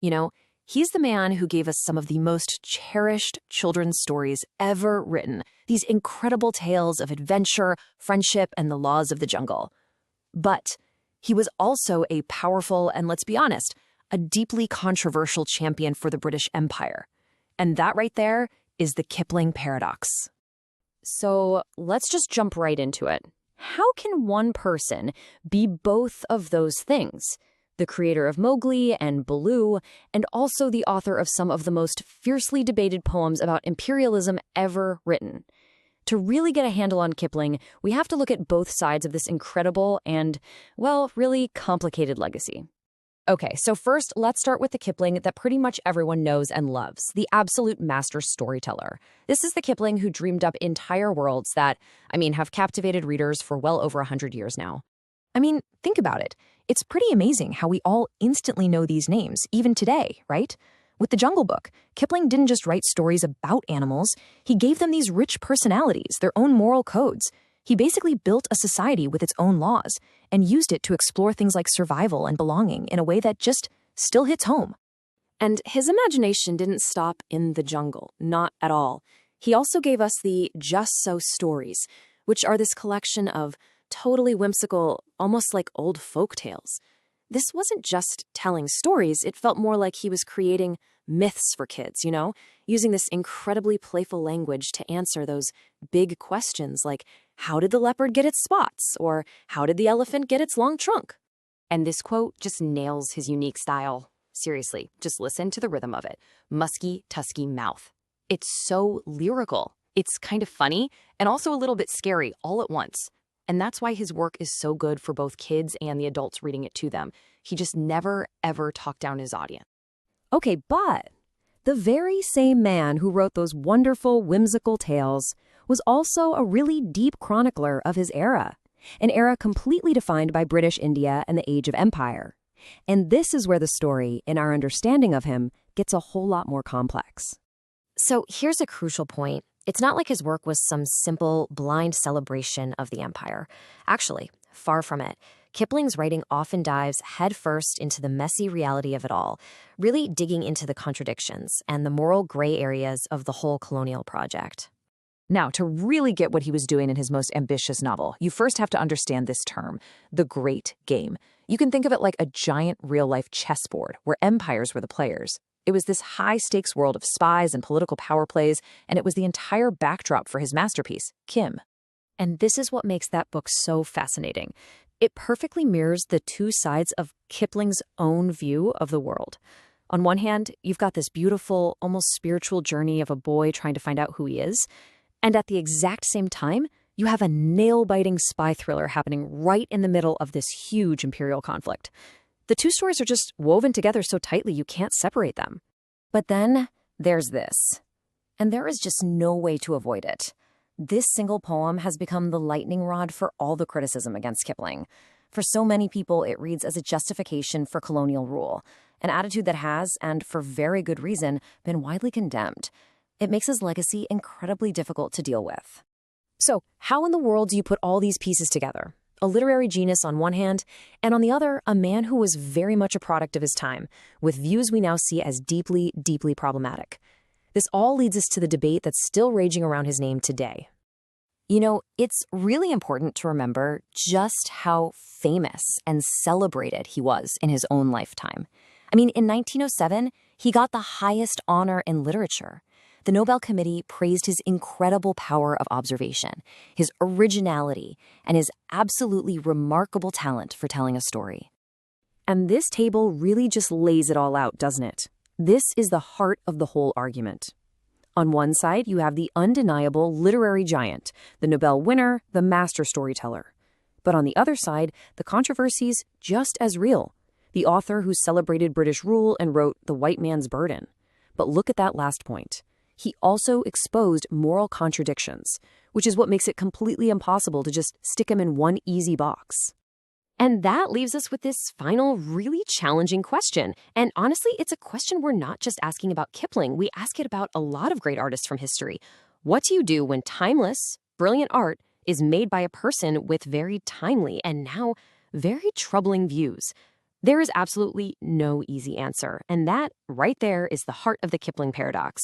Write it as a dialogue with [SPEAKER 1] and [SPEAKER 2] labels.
[SPEAKER 1] You know, he's the man who gave us some of the most cherished children's stories ever written, these incredible tales of adventure, friendship, and the laws of the jungle. But he was also a powerful and, let's be honest, a deeply controversial champion for the British Empire. And that right there is the Kipling paradox. So let's just jump right into it. How can one person be both of those things? The creator of Mowgli and Baloo, and also the author of some of the most fiercely debated poems about imperialism ever written. To really get a handle on Kipling, we have to look at both sides of this incredible and, well, really complicated legacy. Okay, so first, let's start with the Kipling that pretty much everyone knows and loves, the absolute master storyteller. This is the Kipling who dreamed up entire worlds that, have captivated readers for well over 100 years now. Think about it. It's pretty amazing how we all instantly know these names, even today, right? With the Jungle Book, Kipling didn't just write stories about animals, he gave them these rich personalities, their own moral codes. He basically built a society with its own laws and used it to explore things like survival and belonging in a way that just still hits home. And his imagination didn't stop in the jungle, not at all. He also gave us the Just So stories, which are this collection of totally whimsical, almost like old folk tales. This wasn't just telling stories, it felt more like he was creating myths for kids, using this incredibly playful language to answer those big questions like, how did the leopard get its spots? Or how did the elephant get its long trunk? And this quote just nails his unique style. Seriously, just listen to the rhythm of it. Musky, tusky mouth. It's so lyrical. It's kind of funny and also a little bit scary all at once. And that's why his work is so good for both kids and the adults reading it to them. He just never, ever talked down his audience. Okay, but the very same man who wrote those wonderful, whimsical tales was also a really deep chronicler of his era, an era completely defined by British India and the Age of Empire. And this is where the story, in our understanding of him, gets a whole lot more complex. So here's a crucial point. It's not like his work was some simple, blind celebration of the empire. Actually, far from it. Kipling's writing often dives headfirst into the messy reality of it all, really digging into the contradictions and the moral gray areas of the whole colonial project.
[SPEAKER 2] Now, to really get what he was doing in his most ambitious novel, you first have to understand this term, the Great Game. You can think of it like a giant real-life chessboard where empires were the players. It was this high-stakes world of spies and political power plays, and it was the entire backdrop for his masterpiece, Kim.
[SPEAKER 1] And this is what makes that book so fascinating. It perfectly mirrors the two sides of Kipling's own view of the world. On one hand, you've got this beautiful, almost spiritual journey of a boy trying to find out who he is. And at the exact same time, you have a nail-biting spy thriller happening right in the middle of this huge imperial conflict. The two stories are just woven together so tightly you can't separate them. But then there's this. And there is just no way to avoid it. This single poem has become the lightning rod for all the criticism against Kipling. For so many people, it reads as a justification for colonial rule, an attitude that has, and for very good reason, been widely condemned. It makes his legacy incredibly difficult to deal with. So, how in the world do you put all these pieces together? A literary genius on one hand, and on the other, a man who was very much a product of his time, with views we now see as deeply, deeply problematic. This all leads us to the debate that's still raging around his name today. It's really important to remember just how famous and celebrated he was in his own lifetime. In 1907, he got the highest honor in literature. The Nobel Committee praised his incredible power of observation, his originality, and his absolutely remarkable talent for telling a story. And this table really just lays it all out, doesn't it? This is the heart of the whole argument. On one side, you have the undeniable literary giant, the Nobel winner, the master storyteller. But on the other side, the controversy's just as real. The author who celebrated British rule and wrote The White Man's Burden. But look at that last point. He also exposed moral contradictions, which is what makes it completely impossible to just stick him in one easy box. And that leaves us with this final, really challenging question. And honestly, it's a question we're not just asking about Kipling. We ask it about a lot of great artists from history. What do you do when timeless, brilliant art is made by a person with very timely and now very troubling views? There is absolutely no easy answer, and that right there is the heart of the Kipling paradox.